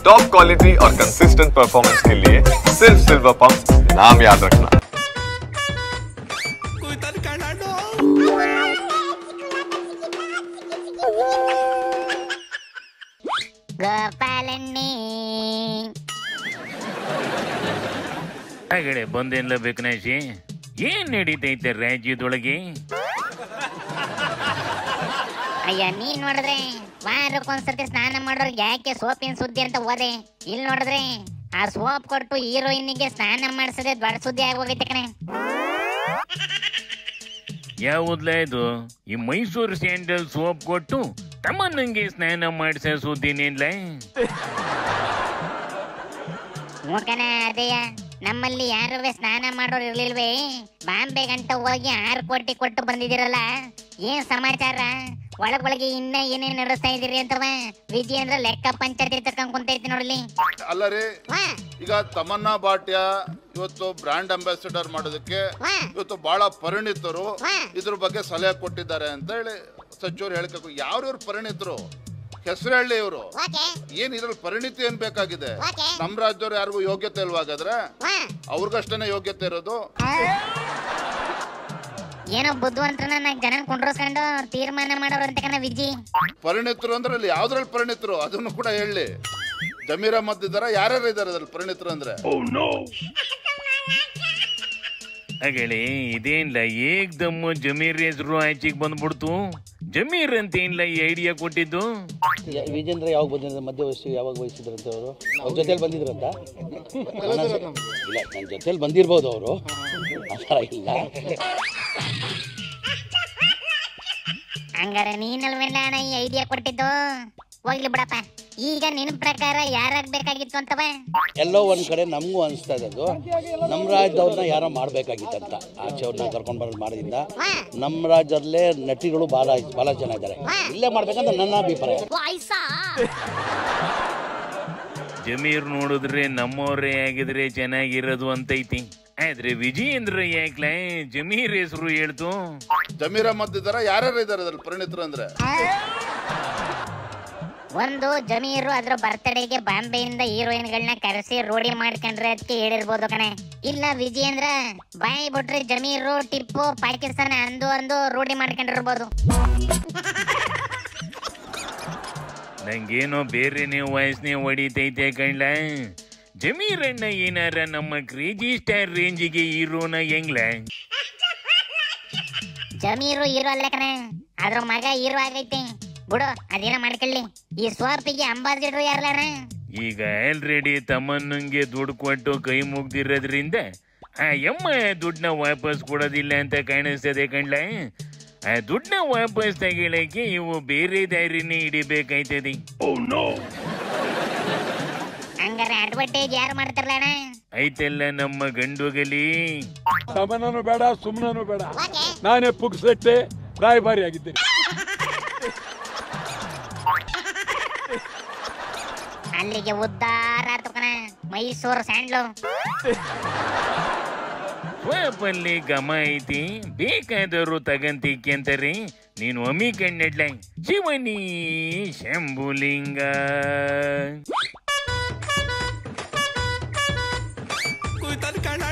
Top quality और consistent performance के लिए सिर्फ सिल्वर पंप नाम याद रखना। ಗೋಪಾಲಣ್ಣಿ ಆಗಡೆ ಬಂದೇನ್ಲ ಬೇಕನಾಶಿ ಏನ್ ನಡೀತೈತೆ ರಾಜ್ಯದೊಳಗೆ? ಅಯ್ಯ ನೀನ್ ನೋಡಿದ್ರೆ ವಾರಕ್ಕೊಂದ್ಸತಿ ಸ್ನಾನ ಮಾಡೋರ್ಗೆ ಯಾಕೆ ಸೋಪಿನ ಸುದ್ದಿ ಅಂತ ಓದೆ. ಇಲ್ಲಿ ನೋಡಿದ್ರೆ ಆ ಸೋಪ್ ಕೊಟ್ಟು ಹೀರೋಯಿನ್ಗೆ ಸ್ನಾನ ಮಾಡಿಸದೆ ದೊಡ್ಡ ಸುದ್ದಿ ಆಗೋಗೈತೆ ಕಣೆ. ಯಾವುದ್ಲ ಇದು? ಈ ಮೈಸೂರು ಸ್ಯಾಂಡಲ್ ಸೋಪ್ ಕೊಟ್ಟು ತಮ್ಮನ್ನಂಗೆ ಸ್ನಾನ ಮಾಡಿಸ ಸುದ್ದಿನೇನ್ಲ? ಮೂಕನ ಅದೇಯ ನಮ್ಮಲ್ಲಿ ಯಾರುವೆ ಸ್ನಾನ ಮಾಡೋರು ಇರ್ಲಿಲ್ವೇ? ಬಾಂಬೆ ಗಂಟ ಹೋಗಿ 6 ಕೋಟಿ ಕೊಟ್ಟು ಬಂದಿದ್ದೀರಲ್ಲ, ಏನ್ ಸಮಾಚಾರ? ಒಳಗೊಳಗೆ ಇನ್ನ ಏನೇನ್ ನಡೆಸ್ತಾ ಇದೀರಿ ಅಂತವ ವಿಜಿ ಅಂದ್ರೆ ಲೆಕ್ಕ ಪಂಚಾಯತಿ ತಕೊಂಡ್ ಕುಂತೈತಿ ನೋಡ್ಲಿ. ಅಲ್ಲ ರೀ, ಈಗ ತಮನ್ನಾ ಭಾಟ್ಯ ಇವತ್ತು ಬ್ರಾಂಡ್ ಅಂಬಾಸಿಡರ್ ಮಾಡೋದಕ್ಕೆ ಇವತ್ತು ಬಹಳ ಪರಿಣಿತರು ಇದ್ರ ಬಗ್ಗೆ ಸಲಹೆ ಕೊಟ್ಟಿದ್ದಾರೆ ಅಂತ ಹೇಳಿ ಸಚಿವರು ಹೇಳ್ಬೇಕು. ಯಾವ್ರವ್ರು ಪರಿಣಿತರು ಹೆಸರು ಹೇಳಿ ಇವರು ಏನ್ ಇದ್ರಲ್ಲಿ ಪರಿಣಿತಿ ಏನ್ ಬೇಕಾಗಿದೆ? ನಮ್ ರಾಜ್ಯವ್ರು ಯಾರಿಗೂ ಯೋಗ್ಯತೆ ಇಲ್ವಾಗಾದ್ರೆ ಅವ್ರಿಗಷ್ಟೇ ಯೋಗ್ಯತೆ ಇರೋದು. ಏನೋ ಬುದ್ಧಿವಂತರನ್ನ ಜನ ಕುಂಡ್ರಸ್ಕೊಂಡು ತೀರ್ಮಾನ ಮಾಡೋರು ಅಂತ ಕಣ ವಿಜಿ. ಪರಿಣಿತರು ಅಂದ್ರೆ ಅಲ್ಲಿ ಯಾವ್ದ್ರಲ್ಲಿ ಪರಿಣಿತರು ಅದನ್ನು ಕೂಡ ಹೇಳಿ. ಜಮೀರ್ ಅಹ್ಮದ್ ಇದಾರ, ಯಾರ್ಯಾರು ಇದಾರೆ ಅದ್ರಲ್ಲಿ ಪರಿಣಿತರು ಅಂದ್ರೆ? ಹಾಗೇಳಿ ಇದೇನ್ಲ ಏಕ್ದಮ್ಮ ಜಮೀರ್ ಹೆಸರು ಆಚೆಗೆ ಬಂದ್ಬಿಡ್ತು. ಜಮೀರ್ ಅಂತ ಏನ್ಲ ಈ ಐಡಿಯಾ ಕೊಟ್ಟಿದ್ದು? ವಿಜೇಂದ್ರ ಯಾವಾಗ ಬಂದಿದ್ರು? ಮಧ್ಯ ವಯಸ್ಸು ಯಾವಾಗ ವಹಿಸಿದ್ರಂತೆ ಅವರು? ಅವ್ರ ಜೊತೆಲಿ ಬಂದಿದ್ರಂತ? ಇಲ್ಲ, ನನ್ನ ಜೊತೆಲಿ ಬಂದಿರ್ಬೋದು ಅವರು, ಆ ಇಲ್ಲ. ಹಂಗಾರೆ ನೀನಲ್ವೇನ ಈ ಐಡಿಯಾ ಕೊಟ್ಟಿದ್ದು? ಹೋಗ್ಲಿ ಬಿಡಪ್ಪ. ಈಗ ನಿನ್ ಪ್ರಕಾರ ಯಾರಾಗ್ಬೇಕಾಗಿತ್ತು ಅಂತವ? ಎಲ್ಲೋ ಒಂದ್ ಕಡೆ ನಮಗೂ ಅನಿಸ್ತಾ ಇದ್ದು ನಮ್ಮ ರಾಜ್ಯದವ್ರನ್ನ ಯಾರೋ ಮಾಡ್ಬೇಕಾಗಿತ್ತಂತ. ಆಚೆ ಅವ್ರನ್ನ ಕರ್ಕೊಂಡ್ ಬರೋದು ಮಾಡೋದ್ರಿಂದ ನಮ್ಮ ರಾಜ್ಯದಲ್ಲೇ ನಟಿಗಳು ಬಹಳ ಜನ ಇದ್ದಾರೆ, ಇಲ್ಲೇ ಮಾಡ್ಬೇಕಂತ ನನ್ನ ಅಭಿಪ್ರಾಯ. ಜಮೀರ್ ನೋಡಿದ್ರೆ ನಮ್ಮವರೇ ಆಗಿದ್ರೆ ಚೆನ್ನಾಗಿರೋದು ಅಂತೈತಿ. ಆದ್ರೆ ವಿಜಯೇಂದ್ರ ಯಾಕ್ಲ ಜಮೀರ್ ಹೆಸರು ಹೇಳ್ತು? ಜಮೀರ್ ಅಹ್ಮದ್ ಇದಾರ, ಯಾರ್ಯಾರು ಇದಾರೆ ಅದ್ರಲ್ಲಿ ಪರಿಣಿತರು ಅಂದ್ರೆ? ಒಂದು ಜಮೀರು ಅದ್ರ ಬರ್ತ್ಡೇಗೆ ಬಾಂಬೆಯಿಂದ ಹೀರೋಯಿನ್ಗಳನ್ನ ಕರೆಸಿ ರೂಢಿ ಮಾಡ್ಕೊಂಡ್ರೆ ಅದಕ್ಕೆ ಹೇಳಿರ್ಬೋದು ಕಣೆ. ಇಲ್ಲ ವಿಜಯೇಂದ್ರ ಬಾಯಿ ಬಿಟ್ರೆ ಜಮೀರು ಟಿಪ್ಪು ಪಾಕಿಸ್ತಾನ ಅಂದು ರೂಢಿ ಮಾಡ್ಕೊಂಡಿರ್ಬೋದು. ನಂಗೇನೋ ಬೇರೆನೇ ವಾಯ್ಸ್ನೇ ಹೊಡಿತೈತೆ ಕಣ್ಲ. ಜಮೀರ್ ಅಣ್ಣ ಏನಾರ ನಮ್ಮ ಕ್ರೇಜಿ ಸ್ಟಾರ್ ರೇಂಜಿಗೆ ಹೀರೋನ ಹೆಂಗ್ಲ? ಜಮೀರು ಹೀರೋ ಅಲ್ಲ ಕಣೆ, ಅದ್ರ ಮಗ ಹೀರೋ ಆಗೈತೆ ಬಿಡು. ಅದೇನ ಮಾಡ್ಕೊಳ್ಳಿ. ಈ ಸೋಪಿಗೆ ಅಂಬಾಸಿಡರ್ ಯಾರಲ್ಲ? ಈಗ ಆಲ್ರೆಡಿ ತಮ್ಮನ್ನಂಗೆ ದುಡ್ಡು ಕೊಟ್ಟು ಕೈ ಮುಗ್ದಿರೋದ್ರಿಂದ ಆ ಎಮ್ಮ ದುಡ್ಡನ್ನ ವಾಪಸ್ ಕೊಡೋದಿಲ್ಲ ಅಂತ ಕಾಣಿಸ್ತದೆ ಕಣ್ಲ. ಆ ದುಡ್ಡನ್ನ ವಾಪಸ್ ತಗೊಳಕ್ಕೆ ಇವು ಬೇರೆ ದಾರಿನೇ ಹಿಡಿಬೇಕಾಯ್ತದೆ. ಹಂಗಾರೆ ಅಡ್ವರ್ಟೈಸ್ ಯಾರು ಮಾಡ್ತಾರಲ್ಲ? ಐತೆಲ್ಲ ನಮ್ಮ ಗಂಡುಗಲಿ. ಸಮನೂ ಬೇಡ, ಸುಮ್ಮನೂ ಬೇಡ, ನಾನೇ ಪುಕ್ಸಟ್ಟೆ ರಾಯಭಾರಿ ಆಗಿದ್ದೇನೆ. ಅಲ್ಲಿಗೆ ಉದ್ದಾರ ಕಣ ಮೈಸೂರು ಸ್ಯಾಂಡ್ಲು. ಸ್ವಲ್ಪಲ್ಲಿ ಗಮ ಐತಿ, ಬೇಕಾದವರು ತಗಂತಿಕ್ಕೆ ಅಂತಾರೆ. ನೀನು ಒಮ್ಮಿ ಕಣ್ಣಡ್ಲ ಶಿವನಿ ಶಂಭುಲಿಂಗ. कोई तन काढा